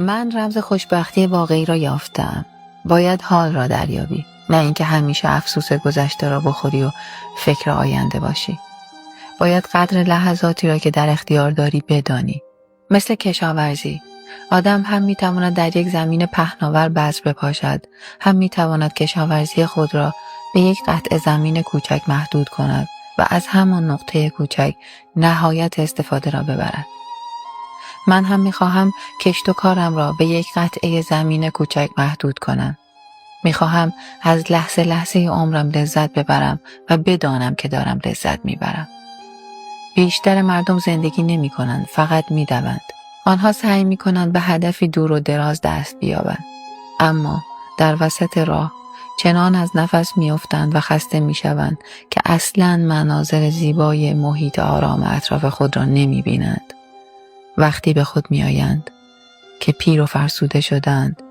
من رمز خوشبختی واقعی را یافتم. باید حال را دریابی، نه اینکه همیشه افسوس گذشته را بخوری و فکر آینده باشی. باید قدر لحظاتی را که در اختیار داری بدانی. مثل کشاورزی، آدم هم میتواند در یک زمین پهناور بذر بپاشد، هم میتواند کشاورزی خود را به یک قطعه زمین کوچک محدود کند و از همان نقطه کوچک نهایت استفاده را ببرد. من هم میخواهم کشت و کارم را به یک قطعه زمین کوچک محدود کنم. میخواهم از لحظه لحظه عمرم لذت ببرم و بدانم که دارم لذت میبرم. بیشتر مردم زندگی نمی کنند، فقط می دوند. آنها سعی می کنند به هدفی دور و دراز دست بیابند. اما در وسط راه چنان از نفس می افتند و خسته می شوند که اصلاً مناظر زیبای محیط آرام اطراف خود را نمی بینند. وقتی به خود می آیند که پیر و فرسوده شدند